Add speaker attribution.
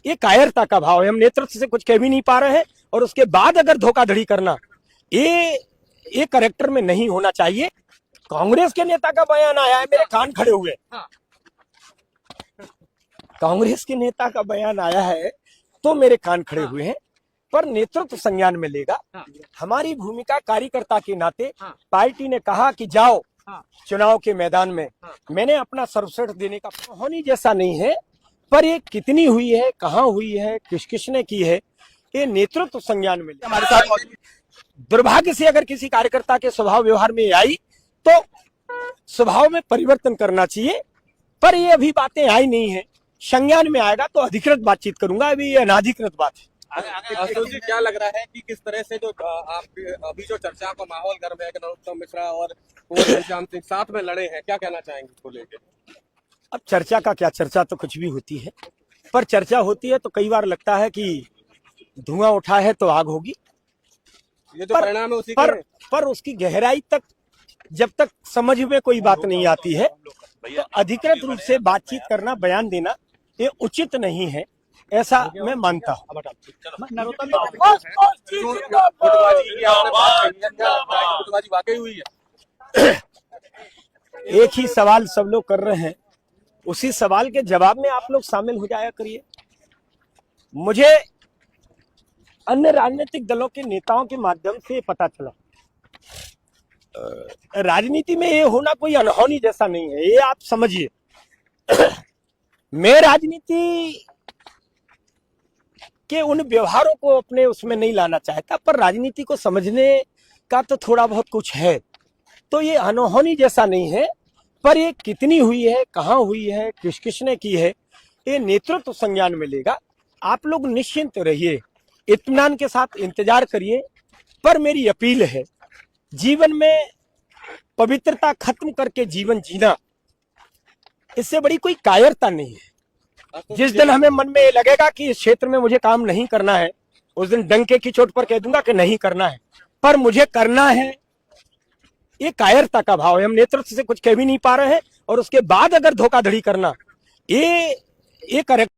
Speaker 1: ये कायरता का भाव है। हम नेतृत्व से कुछ कह भी नहीं पा रहे हैं और उसके बाद अगर धोखाधड़ी करना, ये करेक्टर में नहीं होना चाहिए। कांग्रेस के नेता का बयान आया है, मेरे कान खड़े हुए। कांग्रेस के नेता का बयान आया है तो मेरे कान खड़े हुए हैं, पर नेतृत्व संज्ञान में लेगा। हमारी भूमिका कार्यकर्ता के नाते पार्टी ने कहा कि जाओ चुनाव के मैदान में। मैंने अपना सर्वश्रेष्ठ देने का, होनी जैसा नहीं है, पर ये कितनी हुई है, कहाँ हुई है, किस किसने की है, ये नेतृत्व संज्ञान में हमारे साथ। दुर्भाग्य से अगर किसी कार्यकर्ता के स्वभाव व्यवहार में आई तो स्वभाव में परिवर्तन करना चाहिए, पर ये अभी बातें आई नहीं है। संज्ञान में आएगा तो अधिकृत बातचीत करूंगा, अभी ये अनाधिकृत बात है।
Speaker 2: अशोक जी, क्या लग रहा है कि किस तरह से जो आप अभी जो चर्चा का माहौल गर्म है कि नरोत्तम मिश्रा और कुंवर घनश्याम सिंह साथ में लड़े हैं, क्या कहना चाहेंगे इसको लेकर?
Speaker 1: अब चर्चा का क्या, चर्चा तो कुछ भी होती है, पर चर्चा होती है तो कई बार लगता है कि धुआं उठा है तो आग होगी।
Speaker 2: ये जो परिणाम है उसी
Speaker 1: पर उसकी गहराई तक जब तक समझ में कोई बात नहीं आती है तो अधिकृत रूप से बातचीत करना, बयान देना ये उचित नहीं है, ऐसा मैं मानता हूँ।
Speaker 2: वाकई हुई है।
Speaker 1: एक ही सवाल सब लोग कर रहे हैं, उसी सवाल के जवाब में आप लोग शामिल हो जाया करिए। मुझे अन्य राजनीतिक दलों के नेताओं के माध्यम से पता चला, राजनीति में ये होना कोई अनहोनी जैसा नहीं है, ये आप समझिए। मैं राजनीति के उन व्यवहारों को अपने उसमें नहीं लाना चाहता, पर राजनीति को समझने का तो थोड़ा बहुत कुछ है, तो ये अनहोनी जैसा नहीं है, पर ये कितनी हुई है, कहाँ हुई है, किस किसने की है, ये नेतृत्व संज्ञान में लेगा। आप लोग निश्चिंत रहिए, इत्मीनान के साथ इंतजार करिए। पर मेरी अपील है, जीवन में पवित्रता खत्म करके जीवन जीना, इससे बड़ी कोई कायरता नहीं है। जिस दिन हमें मन में ये लगेगा कि इस क्षेत्र में मुझे काम नहीं करना है, उस दिन डंके की चोट पर कह दूंगा कि नहीं करना है, पर मुझे करना है, ये कायरता का भाव है। हम नेतृत्व से कुछ कह भी नहीं पा रहे हैं और उसके बाद अगर धोखाधड़ी करना, ये करेक्ट